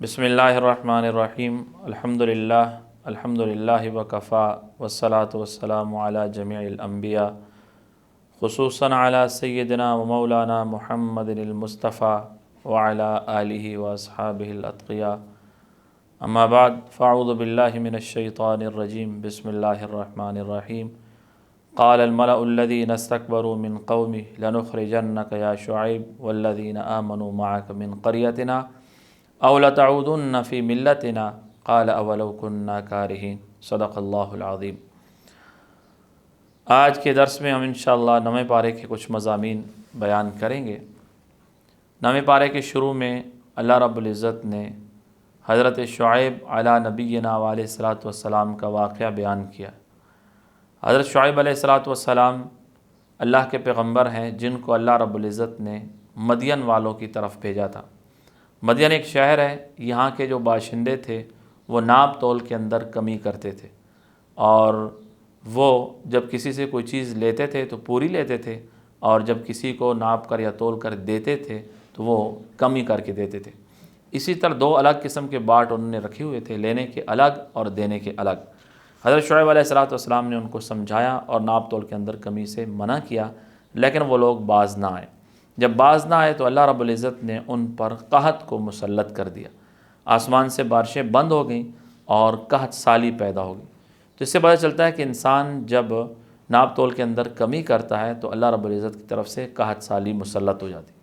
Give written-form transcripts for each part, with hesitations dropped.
بسم اللہ الرحمن الرحیم الحمدللہ وکفا والصلاة والسلام علی جمیع الانبیاء خصوصاً علی سیدنا و مولانا محمد المصطفیٰ وعلی آلہ واصحابہ الاتقیاء اما بعد فاعوذ باللہ من الشیطان الرجیم بسم اللہ الرحمن الرحیم قال الملأ الذین استکبروا من قومه لنخرجنک یا شعیب والذین آمنوا معک من قریتنا او لتعودن فی ملتنا قال اولو كنا کارہین صدق اللہ العظیم۔ آج کے درس میں ہم انشاءاللہ نویں پارے کے کچھ مضامین بیان کریں گے۔ نویں پارے کے شروع میں اللہ رب العزت نے حضرت شعیب علی نبینا علیہ الصلاۃ والسلام کا واقعہ بیان کیا۔ حضرت شعیب علیہ الصلاۃ والسلام اللہ کے پیغمبر ہیں جن کو اللہ رب العزت نے مدین والوں کی طرف بھیجا تھا۔ مدین ایک شہر ہے، یہاں کے جو باشندے تھے وہ ناپ تول کے اندر کمی کرتے تھے، اور وہ جب کسی سے کوئی چیز لیتے تھے تو پوری لیتے تھے، اور جب کسی کو ناپ کر یا تول کر دیتے تھے تو وہ کمی کر کے دیتے تھے۔ اسی طرح دو الگ قسم کے باٹ انہوں نے رکھے ہوئے تھے، لینے کے الگ اور دینے کے الگ۔ حضرت شعیب علیہ الصلاۃ والسلام نے ان کو سمجھایا اور ناپ تول کے اندر کمی سے منع کیا، لیکن وہ لوگ باز نہ آئے۔ جب باز نہ آئے تو اللہ رب العزت نے ان پر قحط کو مسلط کر دیا، آسمان سے بارشیں بند ہو گئیں اور قحط سالی پیدا ہو گئی۔ تو اس سے پتہ چلتا ہے کہ انسان جب ناپ تول کے اندر کمی کرتا ہے تو اللہ رب العزت کی طرف سے قحط سالی مسلط ہو جاتی۔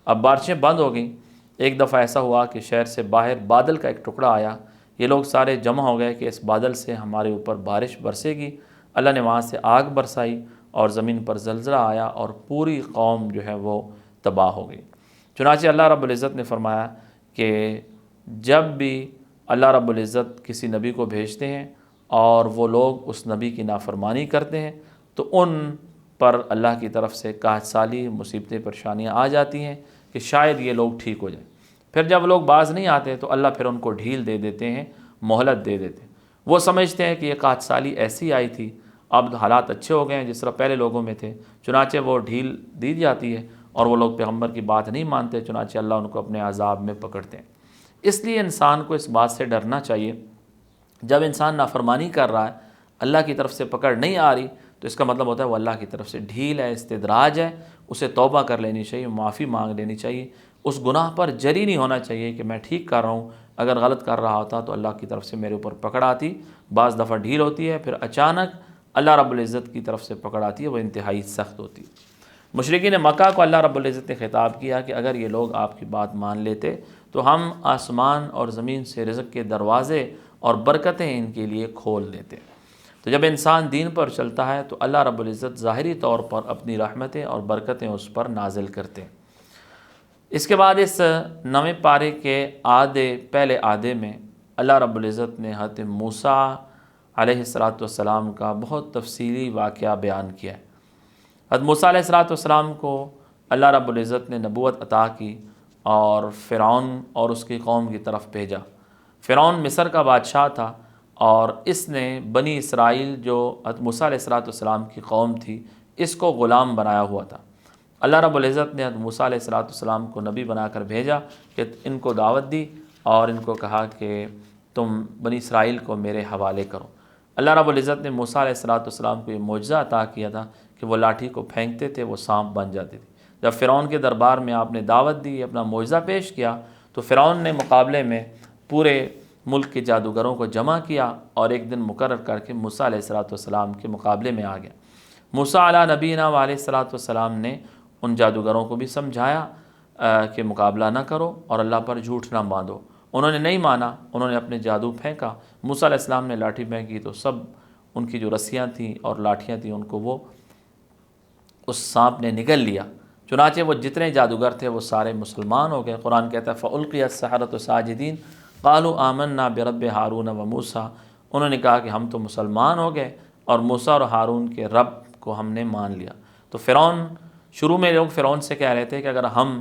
اب بارشیں بند ہو گئیں۔ ایک دفعہ ایسا ہوا کہ شہر سے باہر بادل کا ایک ٹکڑا آیا، یہ لوگ سارے جمع ہو گئے کہ اس بادل سے ہمارے اوپر بارش برسے گی۔ اللہ نے وہاں سے آگ برسائی اور زمین پر زلزلہ آیا اور پوری قوم جو ہے وہ تباہ ہو گئی۔ چنانچہ اللہ رب العزت نے فرمایا کہ جب بھی اللہ رب العزت کسی نبی کو بھیجتے ہیں اور وہ لوگ اس نبی کی نافرمانی کرتے ہیں تو ان پر اللہ کی طرف سے قحط سالی، مصیبتیں، پریشانیاں آ جاتی ہیں کہ شاید یہ لوگ ٹھیک ہو جائیں۔ پھر جب لوگ باز نہیں آتے تو اللہ پھر ان کو ڈھیل دے دیتے ہیں، مہلت دے دیتے ہیں۔ وہ سمجھتے ہیں کہ یہ قحط سالی ایسی آئی تھی، اب حالات اچھے ہو گئے ہیں جس طرح پہلے لوگوں میں تھے، چنانچہ وہ ڈھیل دی جاتی ہے اور وہ لوگ پیغمبر کی بات نہیں مانتے، چنانچہ اللہ ان کو اپنے عذاب میں پکڑتے ہیں۔ اس لیے انسان کو اس بات سے ڈرنا چاہیے، جب انسان نافرمانی کر رہا ہے، اللہ کی طرف سے پکڑ نہیں آ رہی تو اس کا مطلب ہوتا ہے وہ اللہ کی طرف سے ڈھیل ہے، استدراج ہے، اسے توبہ کر لینی چاہیے، معافی مانگ لینی چاہیے، اس گناہ پر جری نہیں ہونا چاہیے کہ میں ٹھیک کر رہا ہوں، اگر غلط کر رہا ہوتا تو اللہ کی طرف سے میرے اوپر پکڑ آتی۔ بعض دفعہ ڈھیل ہوتی ہے، پھر اچانک اللہ رب العزت کی طرف سے پکڑ آتی ہے، وہ انتہائی سخت ہوتی ہے۔ مشرکین مکہ کو اللہ رب العزت نے خطاب کیا کہ اگر یہ لوگ آپ کی بات مان لیتے تو ہم آسمان اور زمین سے رزق کے دروازے اور برکتیں ان کے لیے کھول دیتے۔ تو جب انسان دین پر چلتا ہے تو اللہ رب العزت ظاہری طور پر اپنی رحمتیں اور برکتیں اس پر نازل کرتے ہیں۔ اس کے بعد اس نویں پارے کے پہلے آدھے میں اللہ رب العزت نے حضرت موسیٰ علیہ السلام کا بہت تفصیلی واقعہ بیان کیا ہے۔ حضرت موسیٰ علیہ السلام کو اللہ رب العزت نے نبوت عطا کی اور فرعون اور اس کی قوم کی طرف بھیجا۔ فرعون مصر کا بادشاہ تھا اور اس نے بنی اسرائیل جو حضرت موسیٰ علیہ السلام کی قوم تھی اس کو غلام بنایا ہوا تھا۔ اللہ رب العزت نے حضرت موسیٰ علیہ السلام کو نبی بنا کر بھیجا کہ ان کو دعوت دی اور ان کو کہا کہ تم بنی اسرائیل کو میرے حوالے کرو۔ اللہ رب العزت نے موسیٰ علیہ السلام کو یہ معجزہ عطا کیا تھا کہ وہ لاٹھی کو پھینکتے تھے، وہ سانپ بن جاتی تھی۔ جب فرعون کے دربار میں آپ نے دعوت دی، اپنا معجزہ پیش کیا تو فرعون نے مقابلے میں پورے ملک کے جادوگروں کو جمع کیا اور ایک دن مقرر کر کے موسیٰ علیہ السلام کے مقابلے میں آ گیا۔ موسیٰ علیہ نبینا علیہ السلام نے ان جادوگروں کو بھی سمجھایا کہ مقابلہ نہ کرو اور اللہ پر جھوٹ نہ باندھو۔ انہوں نے نہیں مانا، انہوں نے اپنے جادو پھینکا۔ موسیٰ علیہ السلام نے لاٹھی پھینکی تو سب ان کی جو رسیاں تھیں اور لاٹھیاں تھیں ان کو وہ اس سانپ نے نگل لیا۔ چنانچہ وہ جتنے جادوگر تھے وہ سارے مسلمان ہو گئے۔ قرآن کہتا ہے فَأُلْقِيَ السَّحَرَةُ سَاجِدِينَ قَالُوا آمَنَّا بِرَبِّ ہارون وموسیٰ۔ انہوں نے کہا کہ ہم تو مسلمان ہو گئے اور موسیٰ اور ہارون کے رب کو ہم نے مان لیا۔ تو فرعون شروع میں لوگ فرعون سے کہہ رہے تھے کہ اگر ہم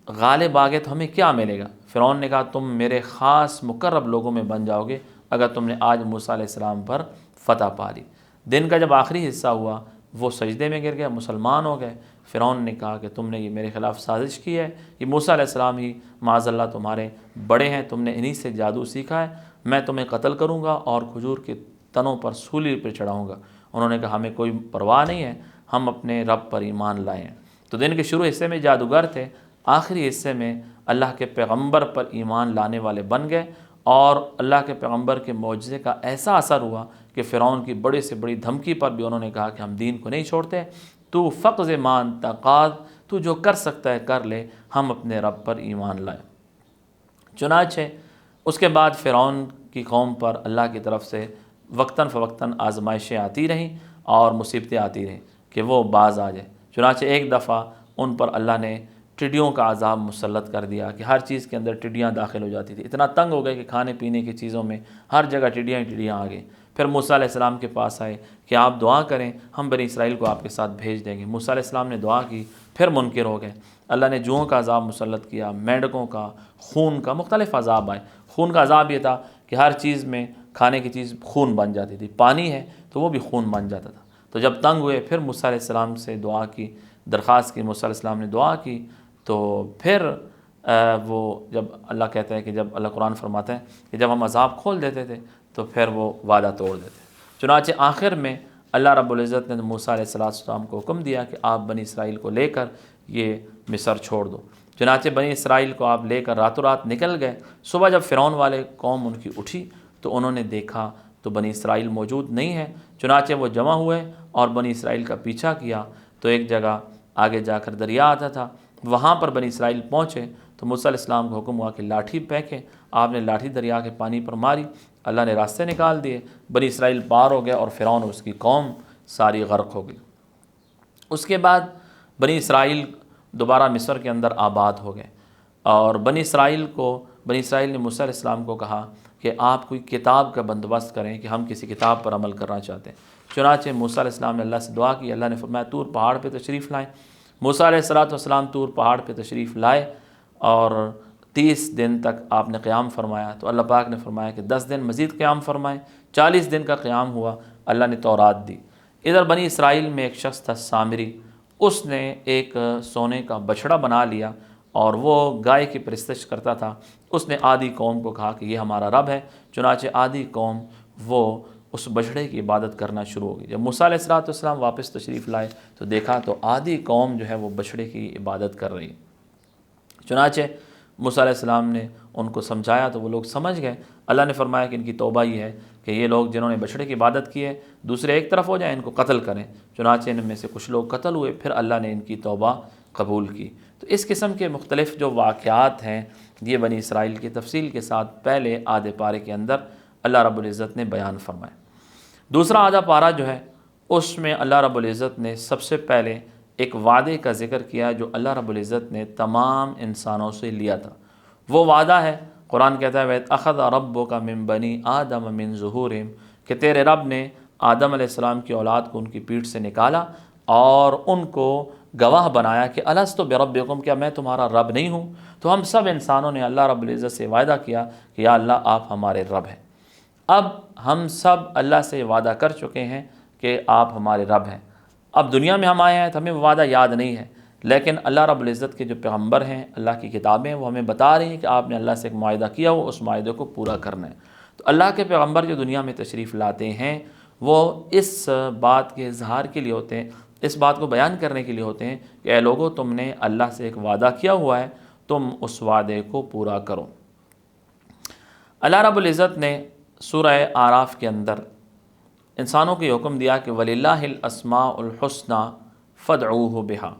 غالب آ گئے تو ہمیں کیا ملے گا؟ فرعون نے کہا تم میرے خاص مقرب لوگوں میں بن جاؤ گے اگر تم نے آج موسیٰ علیہ السلام پر فتح پا لی۔ دن کا جب آخری حصہ ہوا وہ سجدے میں گر گئے، مسلمان ہو گئے۔ فرعون نے کہا کہ تم نے یہ میرے خلاف سازش کی ہے، یہ موسیٰ علیہ السلام ہی معاذ اللہ تمہارے بڑے ہیں، تم نے انہی سے جادو سیکھا ہے، میں تمہیں قتل کروں گا اور کھجور کے تنوں پر سولی پہ چڑھاؤں گا۔ انہوں نے کہا ہمیں کوئی پرواہ نہیں ہے، ہم اپنے رب پر ایمان لائے ہیں۔ تو دن کے شروع حصے میں جادوگر تھے، آخری حصے میں اللہ کے پیغمبر پر ایمان لانے والے بن گئے، اور اللہ کے پیغمبر کے معجزے کا ایسا اثر ہوا کہ فرعون کی بڑی سے بڑی دھمکی پر بھی انہوں نے کہا کہ ہم دین کو نہیں چھوڑتے، تو فقض ما انت قاض، تو جو کر سکتا ہے کر لے، ہم اپنے رب پر ایمان لائے۔ چنانچہ اس کے بعد فرعون کی قوم پر اللہ کی طرف سے وقتاً فوقتاً آزمائشیں آتی رہیں اور مصیبتیں آتی رہیں کہ وہ باز آ جائے۔ چنانچہ ایک دفعہ ان پر اللہ نے ٹڈیوں کا عذاب مسلط کر دیا کہ ہر چیز کے اندر ٹڈیاں داخل ہو جاتی تھی، اتنا تنگ ہو گئے کہ کھانے پینے کی چیزوں میں ہر جگہ ٹڈیاں ہی ٹڈیاں آ گئی۔ پھر موسیٰ علیہ السلام کے پاس آئے کہ آپ دعا کریں، ہم بنی اسرائیل کو آپ کے ساتھ بھیج دیں گے۔ موسیٰ علیہ السلام نے دعا کی، پھر منکر ہو گئے۔ اللہ نے جوؤں کا عذاب مسلط کیا، مینڈکوں کا، خون کا، مختلف عذاب آئے۔ خون کا عذاب یہ تھا کہ ہر چیز میں کھانے کی چیز خون بن جاتی تھی، پانی ہے تو وہ بھی خون بن جاتا تھا۔ تو جب تنگ ہوئے پھر موسیٰ علیہ السلام سے دعا کی، درخواست کی، موسیٰ علیہ السلام نے دعا کی، تو پھر وہ جب اللہ کہتا ہے کہ جب اللہ قرآن فرماتا ہے کہ جب ہم عذاب کھول دیتے تھے تو پھر وہ وعدہ توڑ دیتے۔ چنانچہ آخر میں اللہ رب العزت نے موسیٰ علیہ السلام کو حکم دیا کہ آپ بنی اسرائیل کو لے کر یہ مصر چھوڑ دو۔ چنانچہ بنی اسرائیل کو آپ لے کر راتوں رات نکل گئے۔ صبح جب فرعون والے قوم ان کی اٹھی تو انہوں نے دیکھا تو بنی اسرائیل موجود نہیں ہے۔ چنانچہ وہ جمع ہوئے اور بنی اسرائیل کا پیچھا کیا، تو ایک جگہ آگے جا کر دریا آتا تھا، وہاں پر بنی اسرائیل پہنچے تو موسیٰ علیہ السلام کو حکم ہوا کہ لاٹھی پھینکیں۔ آپ نے لاٹھی دریا کے پانی پر ماری، اللہ نے راستے نکال دیے، بنی اسرائیل پار ہو گئے اور فرعون اور اس کی قوم ساری غرق ہو گئی۔ اس کے بعد بنی اسرائیل دوبارہ مصر کے اندر آباد ہو گئے، اور بنی اسرائیل نے موسیٰ علیہ السلام کو کہا کہ آپ کوئی کتاب کا بندوبست کریں کہ ہم کسی کتاب پر عمل کرنا چاہتے ہیں۔ چنانچہ موسیٰ علیہ السلام نے اللہ سے دعا کی، اللہ نے فرمایا طور پہاڑ پہ تشریف لائیں۔ موسیٰ علیہ السلام طور پہاڑ پہ تشریف لائے اور 30 دن تک آپ نے قیام فرمایا، تو اللہ پاک نے فرمایا کہ 10 دن مزید قیام فرمائیں۔ 40 دن کا قیام ہوا، اللہ نے تورات دی۔ ادھر بنی اسرائیل میں ایک شخص تھا سامری، اس نے ایک سونے کا بچھڑا بنا لیا اور وہ گائے کی پرستش کرتا تھا۔ اس نے آدھی قوم کو کہا کہ یہ ہمارا رب ہے، چنانچہ آدھی قوم وہ اس بچھڑے کی عبادت کرنا شروع ہو گئی۔ جب موسیٰ علیہ السلام واپس تشریف لائے تو دیکھا تو آدھی قوم جو ہے وہ بچھڑے کی عبادت کر رہی۔ چنانچہ موسیٰ علیہ السلام نے ان کو سمجھایا تو وہ لوگ سمجھ گئے۔ اللہ نے فرمایا کہ ان کی توبہ یہ ہے کہ یہ لوگ جنہوں نے بچھڑے کی عبادت کی ہے دوسرے ایک طرف ہو جائیں، ان کو قتل کریں۔ چنانچہ ان میں سے کچھ لوگ قتل ہوئے، پھر اللہ نے ان کی توبہ قبول کی۔ تو اس قسم کے مختلف جو واقعات ہیں یہ بنی اسرائیل کی تفصیل کے ساتھ پہلے آدھے پارے کے اندر اللہ رب العزت نے بیان فرمائے۔ دوسرا آدھا پارہ جو ہے اس میں اللہ رب العزت نے سب سے پہلے ایک وعدے کا ذکر کیا جو اللہ رب العزت نے تمام انسانوں سے لیا تھا۔ وہ وعدہ ہے، قرآن کہتا ہے وَإِذْ أَخَذَ رَبُّكَ مِن بَنِي آدَمَ مِن ظُهُورِهِمْ، کہ تیرے رب نے آدم علیہ السلام کی اولاد کو ان کی پیٹھ سے نکالا اور ان کو گواہ بنایا کہ الستُ بربکم، کیا میں تمہارا رب نہیں ہوں؟ تو ہم سب انسانوں نے اللہ رب العزت سے وعدہ کیا کہ یا اللہ آپ ہمارے رب ہیں۔ اب ہم سب اللہ سے وعدہ کر چکے ہیں کہ آپ ہمارے رب ہیں۔ اب دنیا میں ہم آئے ہیں تو ہمیں وہ وعدہ یاد نہیں ہے، لیکن اللہ رب العزت کے جو پیغمبر ہیں، اللہ کی کتابیں، وہ ہمیں بتا رہی ہیں کہ آپ نے اللہ سے ایک معاہدہ کیا ہو، اس معاہدے کو پورا کرنا ہے۔ تو اللہ کے پیغمبر جو دنیا میں تشریف لاتے ہیں وہ اس بات کے اظہار کے لیے ہوتے ہیں، اس بات کو بیان کرنے کے لیے ہوتے ہیں کہ اے لوگو تم نے اللہ سے ایک وعدہ کیا ہوا ہے، تم اس وعدے کو پورا کرو۔ اللہ رب العزت نے سورہ اعراف کے اندر انسانوں کو یہ حکم دیا کہ وَلِلَّهِ الْأَسْمَاءُ الْحُسْنَى فَادْعُوهُ بِهَا،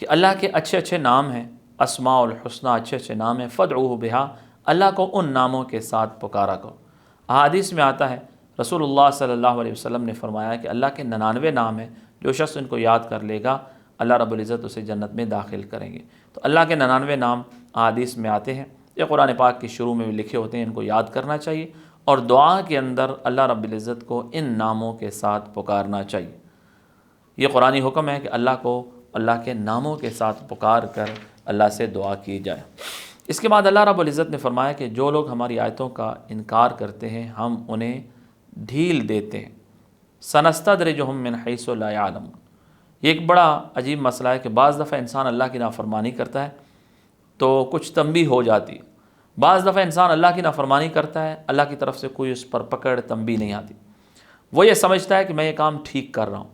کہ اللہ کے اچھے اچھے نام ہیں، اسماء الحسنہ اچھے اچھے نام ہیں، فَادْعُوهُ بِهَا، اللہ کو ان ناموں کے ساتھ پکارا کرو۔ احادیث میں آتا ہے رسول اللہ صلی اللہ علیہ وسلم نے فرمایا کہ اللہ کے 99 نام ہیں، جو شخص ان کو یاد کر لے گا اللہ رب العزت اسے جنت میں داخل کریں گے۔ تو اللہ کے 99 نام احادیث میں آتے ہیں، یہ قرآن پاک کے شروع میں بھی لکھے ہوتے ہیں، ان کو یاد کرنا چاہیے اور دعا کے اندر اللہ رب العزت کو ان ناموں کے ساتھ پکارنا چاہیے۔ یہ قرآنی حکم ہے کہ اللہ کو اللہ کے ناموں کے ساتھ پکار کر اللہ سے دعا کی جائے۔ اس کے بعد اللہ رب العزت نے فرمایا کہ جو لوگ ہماری آیتوں کا انکار کرتے ہیں ہم انہیں ڈھیل دیتے ہیں، سنستدرجہم من حیث لا یعلمون۔ یہ ایک بڑا عجیب مسئلہ ہے کہ بعض دفعہ انسان اللہ کی نافرمانی کرتا ہے تو کچھ تنبیہ ہو جاتی ہے، بعض دفعہ انسان اللہ کی نافرمانی کرتا ہے، اللہ کی طرف سے کوئی اس پر پکڑ تنبیہ نہیں آتی، وہ یہ سمجھتا ہے کہ میں یہ کام ٹھیک کر رہا ہوں،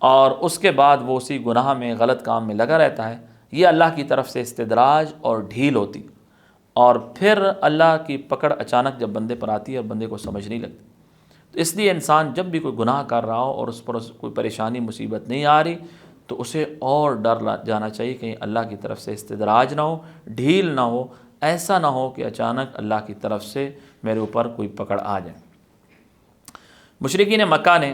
اور اس کے بعد وہ اسی گناہ میں غلط کام میں لگا رہتا ہے۔ یہ اللہ کی طرف سے استدراج اور ڈھیل ہوتی، اور پھر اللہ کی پکڑ اچانک جب بندے پر آتی ہے اور بندے کو سمجھ نہیں لگتی۔ تو اس لیے انسان جب بھی کوئی گناہ کر رہا ہو اور اس پر کوئی پریشانی مصیبت نہیں آ رہی تو اسے اور ڈر جانا چاہیے کہ اللہ کی طرف سے استدراج نہ ہو، ڈھیل نہ ہو، ایسا نہ ہو کہ اچانک اللہ کی طرف سے میرے اوپر کوئی پکڑ آ جائے۔ مشرکین مکہ نے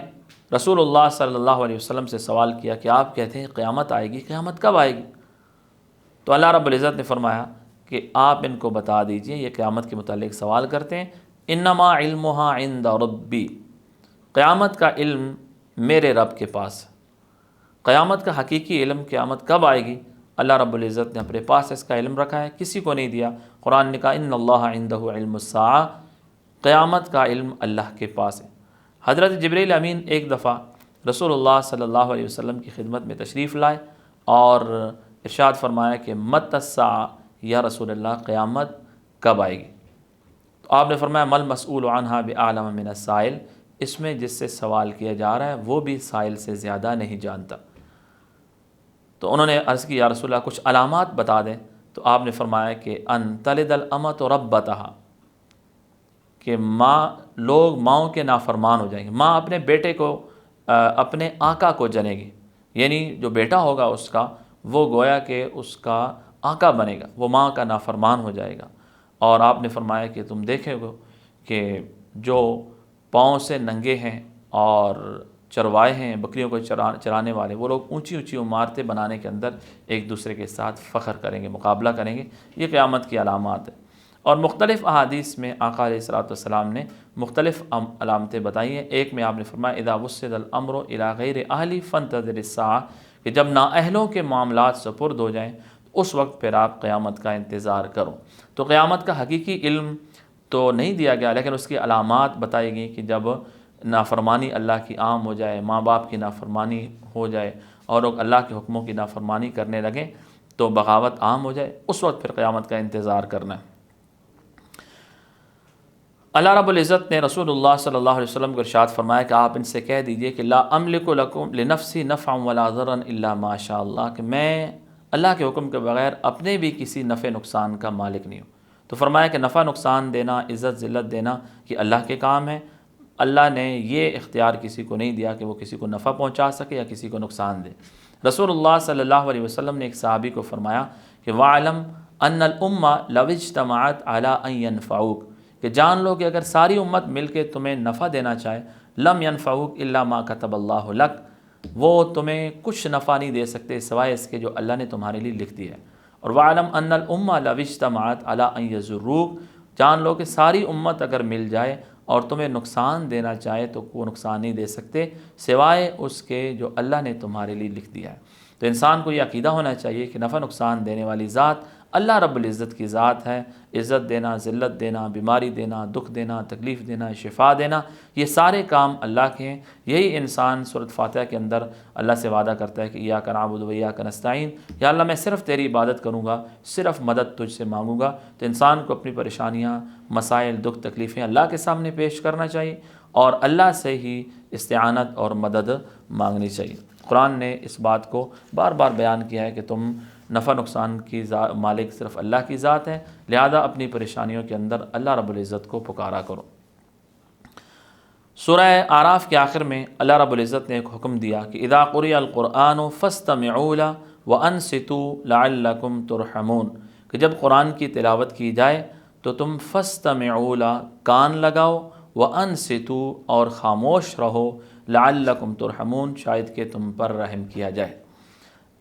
رسول اللہ صلی اللہ علیہ وسلم سے سوال کیا کہ آپ کہتے ہیں قیامت آئے گی، قیامت کب آئے گی؟ تو اللہ رب العزت نے فرمایا کہ آپ ان کو بتا دیجئے، یہ قیامت کے متعلق سوال کرتے ہیں، انما علمها عند ربی، قیامت کا علم میرے رب کے پاس ہے۔ قیامت کا حقیقی علم قیامت کب آئے گی اللہ رب العزت نے اپنے پاس اس کا علم رکھا ہے، کسی کو نہیں دیا۔ قرآن نے کہا ان اللہ عندہ علم الساعہ، قیامت کا علم اللہ کے پاس ہے۔ حضرت جبریل امین ایک دفعہ رسول اللہ صلی اللہ علیہ وسلم کی خدمت میں تشریف لائے اور ارشاد فرمایا کہ متی الساعہ، یا رسول اللہ قیامت کب آئے گی؟ تو آپ نے فرمایا مل مسئول عنہا بعلم من السائل، اس میں جس سے سوال کیا جا رہا ہے وہ بھی سائل سے زیادہ نہیں جانتا۔ تو انہوں نے عرض کی یا رسول اللہ کچھ علامات بتا دیں، تو آپ نے فرمایا کہ ان تلد الامۃ ربتہا، کہ لوگ ماؤں کے نافرمان ہو جائیں گے، ماں اپنے بیٹے کو اپنے آقا کو جنے گی، یعنی جو بیٹا ہوگا اس کا وہ گویا کہ اس کا آقا بنے گا، وہ ماں کا نافرمان ہو جائے گا۔ اور آپ نے فرمایا کہ تم دیکھے گو کہ جو پاؤں سے ننگے ہیں اور چروائے ہیں، بکریوں کو چرانے والے، وہ لوگ اونچی اونچی عمارتیں بنانے کے اندر ایک دوسرے کے ساتھ فخر کریں گے، مقابلہ کریں گے۔ یہ قیامت کی علامات ہیں، اور مختلف احادیث میں آقا علیہ الصلوۃ والسلام نے مختلف علامتیں بتائی ہیں۔ ایک میں آپ نے فرمایا اذا وسد الامر الی غیر اہلی فانتظر الساعہ، کہ جب نااہلوں کے معاملات سپرد ہو جائیں اس وقت پھر آپ قیامت کا انتظار کرو۔ تو قیامت کا حقیقی علم تو نہیں دیا گیا، لیکن اس کی علامات بتائی گئی کہ جب نافرمانی اللہ کی عام ہو جائے، ماں باپ کی نافرمانی ہو جائے اور لوگ اللہ کے حکموں کی نافرمانی کرنے لگیں تو بغاوت عام ہو جائے، اس وقت پھر قیامت کا انتظار کرنا ہے۔ اللہ رب العزت نے رسول اللہ صلی اللہ علیہ وسلم کو ارشاد فرمایا کہ آپ ان سے کہہ دیجئے کہ لا املک لکم لنفسی نفعا ولا ضرا الا ما شاء اللہ، کہ میں اللہ کے حکم کے بغیر اپنے بھی کسی نفع نقصان کا مالک نہیں ہوں۔ تو فرمایا کہ نفع نقصان دینا، عزت ذلت دینا یہ اللہ کے کام ہے، اللہ نے یہ اختیار کسی کو نہیں دیا کہ وہ کسی کو نفع پہنچا سکے یا کسی کو نقصان دے۔ رسول اللہ صلی اللہ علیہ وسلم نے ایک صحابی کو فرمایا کہ وَاعْلَمْ أَنَّ الْأُمَّةَ لَوْ اجْتَمَعَتْ عَلَىٰ أَن يَنْفَعُوكَ، کہ جان لو کہ اگر ساری امت مل کے تمہیں نفع دینا چاہے، لم ينفعوک الا ما كتب اللہ لک، وہ تمہیں کچھ نفع نہیں دے سکتے سوائے اس کے جو اللہ نے تمہارے لیے لکھ دیا ہے۔ اور وَاعْلَمْ أَنَّ الْأُمَّةَ لَوْ اجْتَمَعَتْ عَلَىٰ أَن يَضُرُّوكَ، جان لو کہ ساری امت اگر مل جائے اور تمہیں نقصان دینا چاہے تو وہ نقصان نہیں دے سکتے سوائے اس کے جو اللہ نے تمہارے لیے لکھ دیا ہے۔ تو انسان کو یہ عقیدہ ہونا چاہیے کہ نفع نقصان دینے والی ذات اللہ رب العزت کی ذات ہے، عزت دینا، ذلت دینا، بیماری دینا، دکھ دینا، تکلیف دینا، شفا دینا، یہ سارے کام اللہ کے ہیں۔ یہی انسان سورۃ فاتحہ کے اندر اللہ سے وعدہ کرتا ہے کہ ایاک نعبد و ایاک نستعین، یا اللہ میں صرف تیری عبادت کروں گا، صرف مدد تجھ سے مانگوں گا۔ تو انسان کو اپنی پریشانیاں، مسائل، دکھ تکلیفیں اللہ کے سامنے پیش کرنا چاہیے اور اللہ سے ہی استعانت اور مدد مانگنی چاہیے۔ قرآن نے اس بات کو بار بار بیان کیا ہے کہ تم نفع نقصان کی مالک صرف اللہ کی ذات ہے، لہذا اپنی پریشانیوں کے اندر اللہ رب العزت کو پکارا کرو۔ سورہ اعراف کے آخر میں اللہ رب العزت نے ایک حکم دیا کہ اذا قرئ القرآن فاستمعوا له وانصتوا لعلکم ترحمون، کہ جب قرآن کی تلاوت کی جائے تو تم فاستمعوا له، کان لگاؤ، وانصتوا، اور خاموش رہو، لعلکم ترحمون، شاید کہ تم پر رحم کیا جائے۔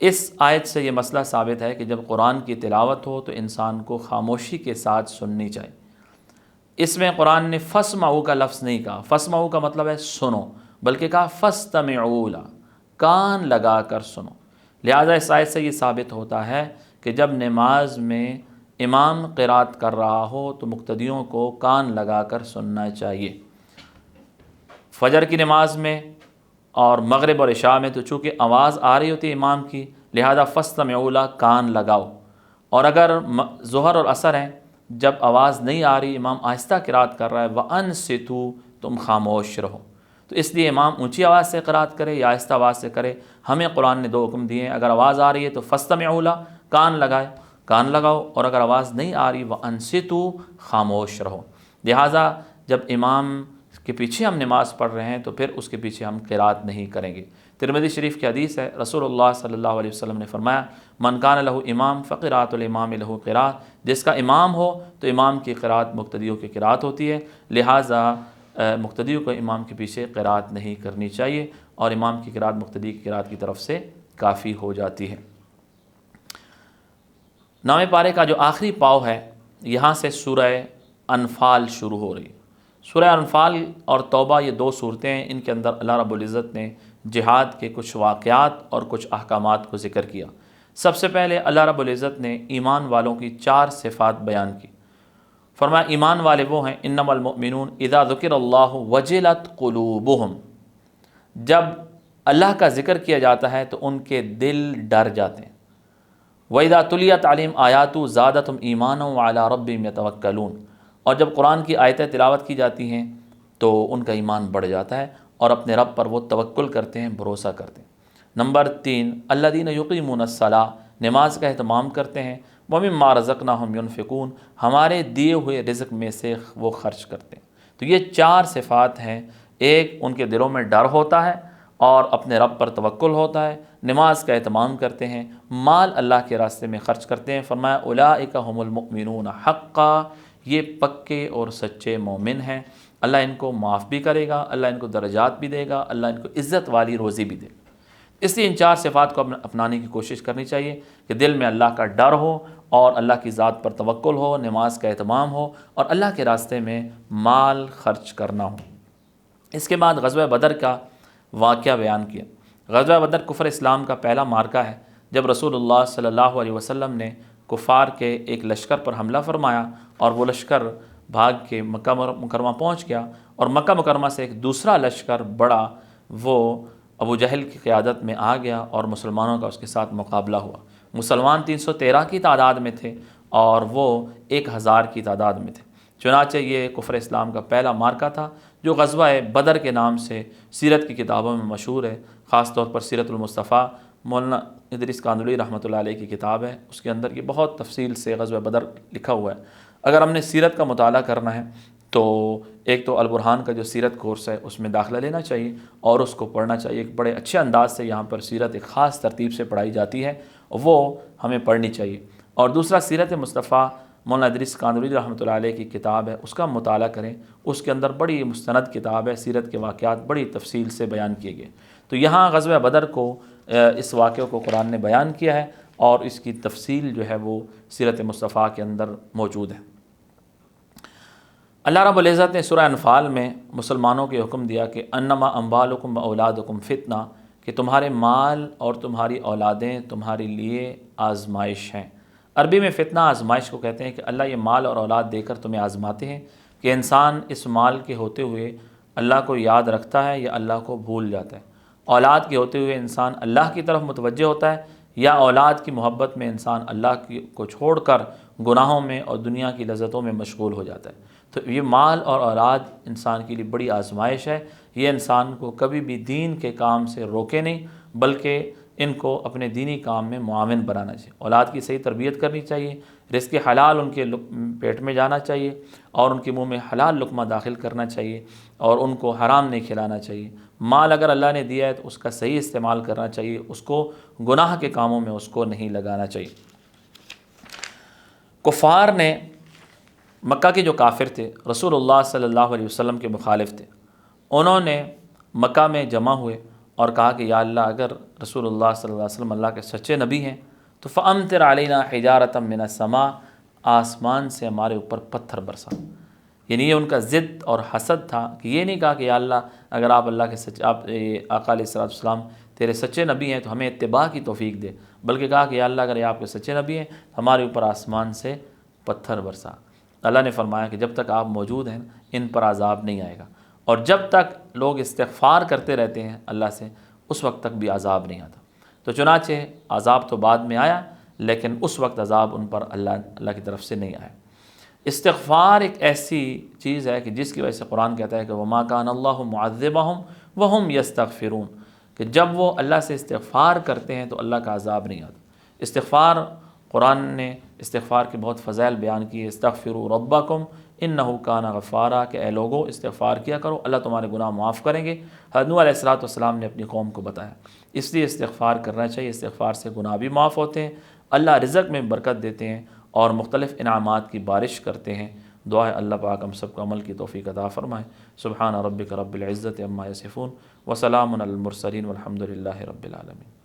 اس آیت سے یہ مسئلہ ثابت ہے کہ جب قرآن کی تلاوت ہو تو انسان کو خاموشی کے ساتھ سننی چاہیے۔ اس میں قرآن نے فاسمعوا کا لفظ نہیں کہا، فاسمعوا کا مطلب ہے سنو، بلکہ کہا فاستمعوا له، کان لگا کر سنو۔ لہذا اس آیت سے یہ ثابت ہوتا ہے کہ جب نماز میں امام قرات کر رہا ہو تو مقتدیوں کو کان لگا کر سننا چاہیے۔ فجر کی نماز میں اور مغرب اور عشاء میں تو چونکہ آواز آ رہی ہوتی ہے امام کی، لہذا فاستمعوا لہ، کان لگاؤ۔ اور اگر ظہر اور عصر ہیں، جب آواز نہیں آ رہی، امام آہستہ قرات کر رہا ہے، وانصتوا، تم خاموش رہو۔ تو اس لیے امام اونچی آواز سے قرات کرے یا آہستہ آواز سے کرے، ہمیں قرآن نے دو حکم دیے ہیں۔ اگر آواز آ رہی ہے تو فاستمعوا لہ، کان لگاؤ، اور اگر آواز نہیں آ رہی، وانصتوا، خاموش رہو۔ لہٰذا جب امام کے پیچھے ہم نماز پڑھ رہے ہیں تو پھر اس کے پیچھے ہم قرات نہیں کریں گے۔ ترمذی شریف کی حدیث ہے، رسول اللہ صلی اللہ علیہ وسلم نے فرمایا، من کان لہ امام فقراۃ الامام لہ قراۃ، جس کا امام ہو تو امام کی قرات مقتدیوں کی قرات ہوتی ہے، لہٰذا مقتدیوں کو امام کے پیچھے قرات نہیں کرنی چاہیے، اور امام کی قرات مقتدی کی قرات کی طرف سے کافی ہو جاتی ہے۔ نامے پارے کا جو آخری پاؤ ہے، یہاں سے سورہ انفال شروع ہو رہی ہے۔ سورہ انفال اور توبہ یہ دو صورتیں ہیں، ان کے اندر اللہ رب العزت نے جہاد کے کچھ واقعات اور کچھ احکامات کو ذکر کیا۔ سب سے پہلے اللہ رب العزت نے ایمان والوں کی 4 صفات بیان کی۔ فرمایا ایمان والے وہ ہیں، انما المؤمنون اذا ذکر اللہ وجلت قلوبہم، جب اللہ کا ذکر کیا جاتا ہے تو ان کے دل ڈر جاتے ہیں۔ وَإِذَا تُلِيَتْ عَلَيْهِمْ آيَاتُهُ زَادَتْهُمْ إِيمَانًا وَعَلَىٰ رَبِّهِمْ يَتَوَكَّلُونَ، اور جب قرآن کی آیتیں تلاوت کی جاتی ہیں تو ان کا ایمان بڑھ جاتا ہے اور اپنے رب پر وہ توکل کرتے ہیں، بھروسہ کرتے ہیں۔ نمبر 3، الَّذِينَ يُقِيمُونَ الصَّلَاةَ، نماز کا اہتمام کرتے ہیں، وَمِمَّا رَزَقْنَاهُمْ يُنْفِقُونَ، ہمارے دیے ہوئے رزق میں سے وہ خرچ کرتے ہیں۔ تو یہ 4 صفات ہیں، ایک ان کے دلوں میں ڈر ہوتا ہے اور اپنے رب پر توکل ہوتا ہے، نماز کا اہتمام کرتے ہیں، مال اللہ کے راستے میں خرچ کرتے ہیں۔ فرمایا اولئک هم المؤمنون حقا، یہ پکے اور سچے مومن ہیں، اللہ ان کو معاف بھی کرے گا، اللہ ان کو درجات بھی دے گا، اللہ ان کو عزت والی روزی بھی دے گا۔ اس لیے ان 4 صفات کو اپنانے کی کوشش کرنی چاہیے کہ دل میں اللہ کا ڈر ہو اور اللہ کی ذات پر توکل ہو، نماز کا اہتمام ہو اور اللہ کے راستے میں مال خرچ کرنا ہو۔ اس کے بعد غزوہ بدر کا واقعہ بیان کیا۔ غزوہ بدر کفر اسلام کا پہلا معرکہ ہے، جب رسول اللہ صلی اللہ علیہ وسلم نے کفار کے ایک لشکر پر حملہ فرمایا اور وہ لشکر بھاگ کے مکہ مکرمہ پہنچ گیا، اور مکہ مکرمہ سے ایک دوسرا لشکر بڑا، وہ ابو جہل کی قیادت میں آ گیا اور مسلمانوں کا اس کے ساتھ مقابلہ ہوا۔ مسلمان 313 کی تعداد میں تھے اور وہ 1000 کی تعداد میں تھے۔ چنانچہ یہ کفر اسلام کا پہلا معرکہ تھا، جو غزوہ بدر کے نام سے سیرت کی کتابوں میں مشہور ہے، خاص طور پر سیرت المصطفیٰ، مولانا ادریس کاندھلوی رحمۃ اللہ علیہ کی کتاب ہے، اس کے اندر یہ بہت تفصیل سے غزوہ بدر لکھا ہوا ہے۔ اگر ہم نے سیرت کا مطالعہ کرنا ہے تو ایک تو البرہان کا جو سیرت کورس ہے اس میں داخلہ لینا چاہیے اور اس کو پڑھنا چاہیے۔ ایک بڑے اچھے انداز سے یہاں پر سیرت ایک خاص ترتیب سے پڑھائی جاتی ہے، وہ ہمیں پڑھنی چاہیے۔ اور دوسرا سیرت مصطفیٰ، مولانا ادریس کاندھلوی رحمۃ اللہ علیہ کی کتاب ہے، اس کا مطالعہ کریں، اس کے اندر بڑی مستند کتاب ہے، سیرت کے واقعات بڑی تفصیل سے بیان کیے گئے۔ تو یہاں غزوہ بدر کو، اس واقعے کو قرآن نے بیان کیا ہے اور اس کی تفصیل جو ہے وہ سیرت مصطفیٰ کے اندر موجود ہے۔ اللہ رب العزت نے سورہ انفال میں مسلمانوں کے حکم دیا کہ انما اموالکم و اولادکم فتنہ، کہ تمہارے مال اور تمہاری اولادیں تمہارے لیے آزمائش ہیں۔ عربی میں فتنہ آزمائش کو کہتے ہیں کہ اللہ یہ مال اور اولاد دے کر تمہیں آزماتے ہیں کہ انسان اس مال کے ہوتے ہوئے اللہ کو یاد رکھتا ہے یا اللہ کو بھول جاتا ہے، اولاد کے ہوتے ہوئے انسان اللہ کی طرف متوجہ ہوتا ہے یا اولاد کی محبت میں انسان اللہ کو چھوڑ کر گناہوں میں اور دنیا کی لذتوں میں مشغول ہو جاتا ہے۔ تو یہ مال اور اولاد انسان کے لیے بڑی آزمائش ہے، یہ انسان کو کبھی بھی دین کے کام سے روکے نہیں، بلکہ ان کو اپنے دینی کام میں معاون بنانا چاہیے۔ اولاد کی صحیح تربیت کرنی چاہیے، رزق حلال ان کے پیٹ میں جانا چاہیے اور ان کے منہ میں حلال لقمہ داخل کرنا چاہیے اور ان کو حرام نہیں کھلانا چاہیے۔ مال اگر اللہ نے دیا ہے تو اس کا صحیح استعمال کرنا چاہیے، اس کو گناہ کے کاموں میں اس کو نہیں لگانا چاہیے۔ کفار نے، مکہ کے جو کافر تھے رسول اللہ صلی اللہ علیہ وسلم کے مخالف تھے، انہوں نے مکہ میں جمع ہوئے اور کہا کہ یا اللہ، اگر رسول اللہ صلی اللہ علیہ وسلم اللہ کے سچے نبی ہیں تو فَأَمْطِرْ عَلَيْنَا حِجَارَةً مِّنَ السَّمَاءِ، آسمان سے ہمارے اوپر پتھر برسا۔ یعنی یہ ان کا ضد اور حسد تھا کہ یہ نہیں کہا کہ یا اللہ، اگر آپ اللہ کے سچے، آپ آقا علیہ السلام تیرے سچے نبی ہیں تو ہمیں اتباع کی توفیق دے، بلکہ کہا کہ یا اللہ، اگر یہ آپ کے سچے نبی ہیں ہمارے اوپر آسمان سے پتھر برسا۔ اللہ نے فرمایا کہ جب تک آپ موجود ہیں ان پر عذاب نہیں آئے گا، اور جب تک لوگ استغفار کرتے رہتے ہیں اللہ سے اس وقت تک بھی عذاب نہیں آتا۔ تو چنانچہ عذاب تو بعد میں آیا، لیکن اس وقت عذاب ان پر اللہ کی طرف سے نہیں آیا۔ استغفار ایک ایسی چیز ہے کہ جس کی وجہ سے قرآن کہتا ہے کہ وَمَا كَانَ اللَّهُ مُعَذِّبَهُمْ وَهُمْ يَسْتَغْفِرُونَ، کہ جب وہ اللہ سے استغفار کرتے ہیں تو اللہ کا عذاب نہیں آتا۔ استغفار، قرآن نے استغفار کے بہت فضائل بیان کیے، استغفروا ربکم انہ کان غفارا، کہ اے لوگو استغفار کیا کرو، اللہ تمہارے گناہ معاف کریں گے۔ حضرت نوح علیہ السلام نے اپنی قوم کو بتایا، اس لیے استغفار کرنا چاہیے۔ استغفار سے گناہ بھی معاف ہوتے ہیں، اللہ رزق میں برکت دیتے ہیں اور مختلف انعامات کی بارش کرتے ہیں۔ دعا ہے اللہ پاک ہم سب کو عمل کی توفیق عطا فرمائے۔ سبحان ربک رب العزت عما یصفون وسلام علی المرسلین والحمد للہ رب العالمین۔